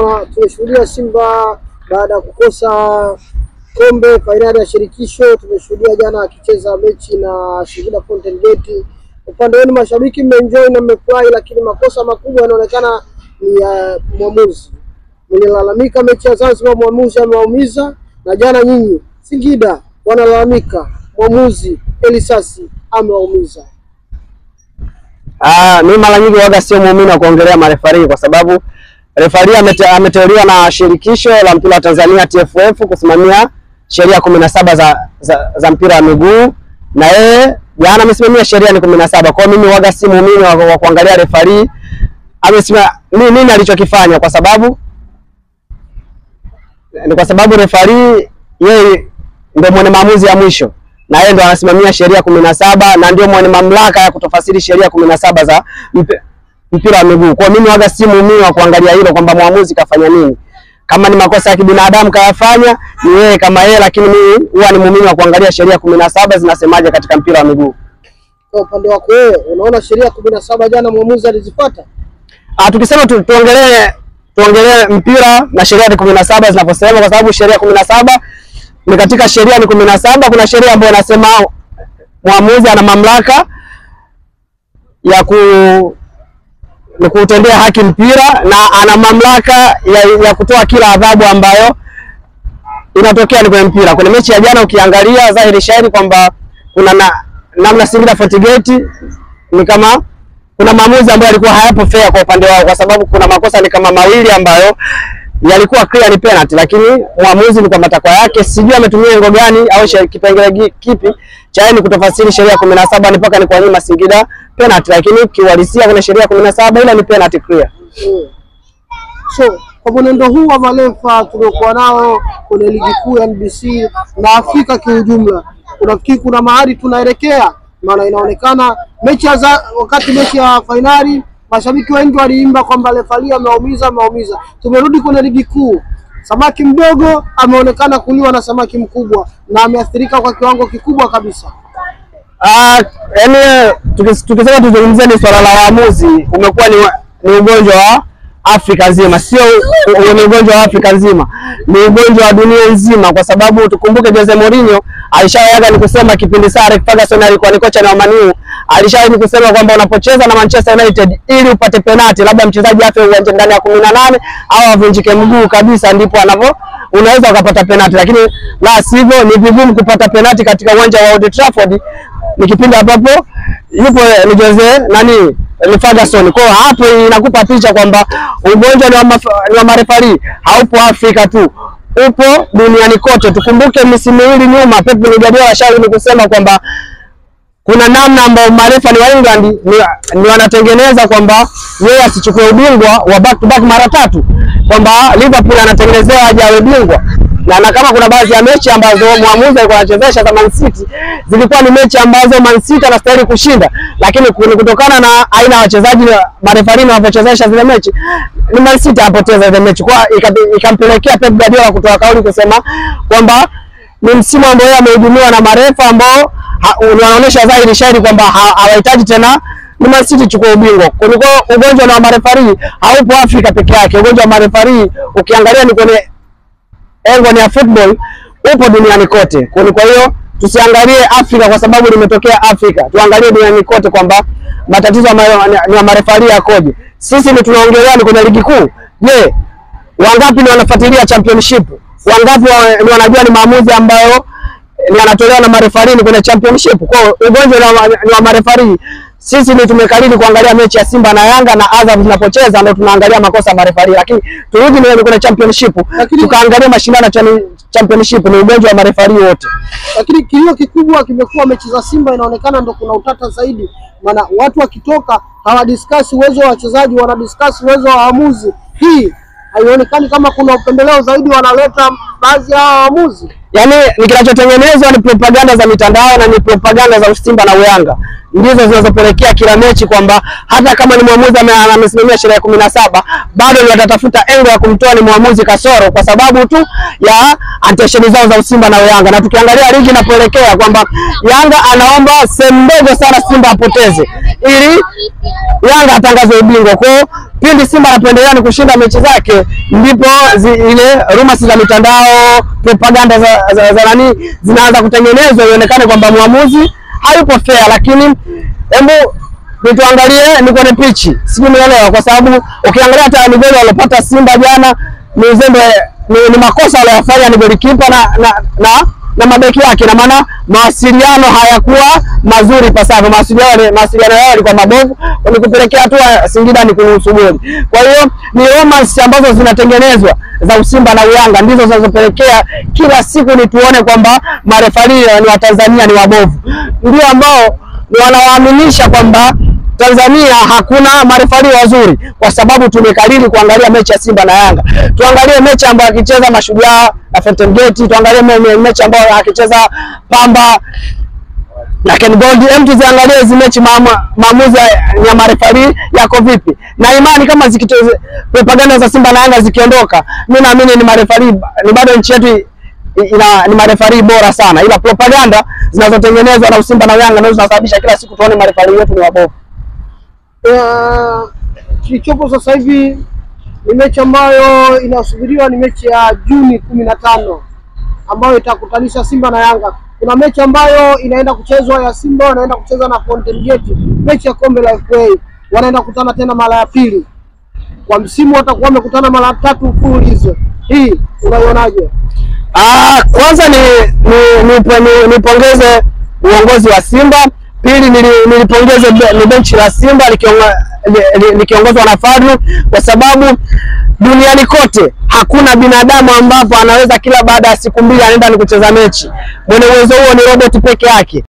Bwana, tumeshuhudia Simba baada ya kukosa kombe fainali ya shirikisho. Tumeshuhudia jana akicheza mechi na Singida Fountain Gate. Upande wenu mashabiki mmeenjoy na mmefurahi, lakini makosa makubwa yanaonekana ni ya mwamuzi. Mlilalamika mechi ya Zanzibar mwamuzi ameumiza, na jana nyinyi Singida wanalalamika mwamuzi Elisasi ameumiza. Mimi mara nyingi waga sio muumini wa kuongelea marefari, kwa sababu refari ameteuliwa na shirikisho la mpira wa Tanzania TFF kusimamia sheria 17 za mpira wa miguu, na yeye jana amesimamia sheria ni 17. Kwa mimi waga si muumini wa kuangalia refari amesimamia nini alichokifanya, kwa sababu refari yeye ndio mwenye maamuzi ya mwisho, na yeye ndio anasimamia sheria 17 na ndio mwenye mamlaka ya kutofasiri sheria 17 za mpira wa miguu. Kwa mimi waga si muumini wa kuangalia hilo kwamba muamuzi kafanya nini. Kama ni makosa ya kibinadamu kayafanya ni yeye kama yeye, lakini mimi huwa ni muumini wa kuangalia sheria 17 zinasemaje katika mpira wa miguu. Kwa upande wako wewe unaona sheria 17 jana muamuzi alizifuata? Tukisema tuongelee mpira na sheria 17 zinaposema, kwa sababu sheria 17 ni katika sheria ni 17. Kuna sheria ambayo inasema muamuzi ana mamlaka ya kutendea haki mpira, na ana mamlaka ya kutoa kila adhabu ambayo inatokea ni kwenye mpira. Kwenye mechi ya jana ukiangalia dhahiri shahiri kwamba kuna namna Singida Fountain Gate ni kama kuna maamuzi ambayo yalikuwa hayapo fair kwa upande wao, kwa sababu kuna makosa ni kama mawili ambayo yalikuwa clear ni penalty, lakini muamuzi ni kwa matakwa yake, sijui ametumia lengo gani au kipengele kipi cha yeye kutofasiri sheria 17 ni mpaka ni kwa nyuma Singida penalty, lakini kiuhalisia kwenye sheria 17 ila ni penalty clear. So kwa mwenendo huu wa marefa tuliokuwa nao kwenye ligi kuu ya NBC na Afrika kiujumla, unafikiri kuna mahali tunaelekea? Maana inaonekana wakati mechi ya finali mashabiki wengi waliimba kwamba refari ameumiza. Tumerudi kwenye ligi kuu, samaki mdogo ameonekana kuliwa na samaki mkubwa na ameathirika kwa kiwango kikubwa kabisa. Yaani tukisema tuzungumzie ni swala la waamuzi, umekuwa ni ugonjwa wa Afrika nzima, sio ni ugonjwa wa Afrika nzima, ni ugonjwa wa dunia nzima, kwa sababu tukumbuke Jose Mourinho alishawaga ni kusema kipindi saa Alex Ferguson alikuwa ni kocha na Man U, alishawahi ni kusema kwamba unapocheza na Manchester United ili upate penalti labda mchezaji afe uwanja ndani ya 18 au avunjike mguu kabisa, ndipo unaweza ukapata penalti, lakini la sivyo ni vigumu kupata penalti katika uwanja wa Old Trafford. Ni kipindi ambapo yupo ni Jose ni Ferguson. Kwa hapo inakupa picha kwamba ugonjwa ni wa marefari haupo Afrika tu, upo duniani kote. Tukumbuke misimu miwili nyuma Pep Guardiola alishawahi ni kusema kwamba kuna namna ambayo marefa ni wa England ni wanatengeneza kwamba yeye asichukue ubingwa wa back to back mara 3, kwamba Liverpool anatengenezewa ajawe bingwa, na kama kuna baadhi ya mechi ambazo muamuzi alikuwa anachezesha za Man City zilikuwa ni mechi ambazo Man City anastahili kushinda, lakini kutokana na aina ya wachezaji marefari wanapochezesha zile mechi ni Man City apoteza ile mechi, kwa ikampelekea Pep Guardiola kutoa kauli kusema kwamba ni msimu ambao amehudumiwa na marefa ambao wanaonyesha dhahiri shahiri kwamba hawahitaji tena ni Man City chukua ubingwa. Kuliko ugonjwa wa marefari haupo Afrika peke yake, ugonjwa wa marefari ukiangalia ni kwenye engo ni ya football, upo duniani kote. Kwa hiyo tusiangalie Afrika kwa sababu limetokea Afrika, tuangalie duniani kote kwamba matatizo ni marefari yakoje. Sisi ni tunaongelea ni kwenye ligi kuu. Je, wangapi ni wanafuatilia championship? Wangapi ni wanajua ni maamuzi ambayo ni yanatolewa na marefari kwenye championship? Kwa ugonjwa ni wa marefari. Sisi ni tumekalili kuangalia mechi ya Simba na Yanga na Azam zinapocheza ndio tunaangalia makosa ya marefari, lakini turudi kwenye championship tukaangalia mashindano ya championship ni ugonjwa wa marefari wote. Lakini kilio kikubwa kimekuwa mechi za Simba, inaonekana ndio kuna utata zaidi, maana watu wakitoka hawadiscuss uwezo wa wachezaji, wanadiscuss uwezo wa waamuzi. Hii haionekani kama kuna upendeleo zaidi wanaleta baadhi ya waamuzi? Yaani ni kinachotengenezwa ni propaganda za mitandao na ni propaganda za Simba na Yanga ndizo zinazopelekea kila mechi kwamba hata kama ni muamuzi amesimamia sheria 17 bado watatafuta engo ya kumtoa ni muamuzi kasoro kwa sababu tu ya antesheni zao za Simba na Yanga. Na tukiangalia ligi inapoelekea kwamba Yanga anaomba sehemu ndogo sana Simba apoteze ili Yanga atangaze ubingwa. Kwa pindi Simba anapendelea ni kushinda mechi zake, ndipo ile rumors za mitandao, propaganda za nani zinaanza kutengenezwa ionekane kwamba muamuzi hayupo fair. Lakini hebu nituangalie ni kwenye pichi, sijui umeelewa, kwa sababu ukiangalia hata ni goli walopata Simba jana ni uzembe, ni makosa aliyofanya ni golikipa na mabeki yake, na maana mawasiliano hayakuwa mazuri pasavyo. Mawasiliano yao yalikuwa mabovu, walikupelekea hatua Singida ni kuruhusu goli. Kwa hiyo ni romance ambazo zinatengenezwa za Usimba na Uyanga ndizo zinazopelekea kila siku ni tuone kwamba marefari ni wa Tanzania ni wabovu, ndio ambao wanawaaminisha kwamba Tanzania hakuna marefari wazuri, kwa sababu tumekariri kuangalia mechi ya Simba na Yanga. Tuangalie mechi ambayo akicheza Mashujaa na Fountain Gate, tuangalie mechi ambayo akicheza Pamba na Ken Gold. Tuziangalie hizo mechi, maamuzi ya marefari yako vipi, na imani kama zikitoza propaganda za Simba na Yanga zikiondoka, mimi naamini ni marefari, ni bado nchi yetu ni marefari bora sana, ila propaganda zinazotengenezwa na Simba na Yanga ndizo zinasababisha kila siku tuone marefari wetu ni wabovu. Kilichopo sasa hivi ni mechi ambayo inasubiriwa, ni mechi ya Juni 15 ambayo itakutanisha Simba na Yanga. Kuna mechi ambayo inaenda kuchezwa ya Simba wanaenda kucheza na Fountain Gate, mechi ya kombe la FA, wanaenda kukutana tena mara ya pili. Kwa msimu watakuwa wamekutana mara 3 mfululizo. Hii unaionaje? Kwanza nipongeze uongozi wa Simba. Pili nilipongeze benchi la Simba likiongozwa na Fadlu, kwa sababu duniani kote hakuna binadamu ambapo anaweza kila baada ya siku mbili anaenda ni kucheza mechi. Mwenye uwezo huo ni robot peke yake.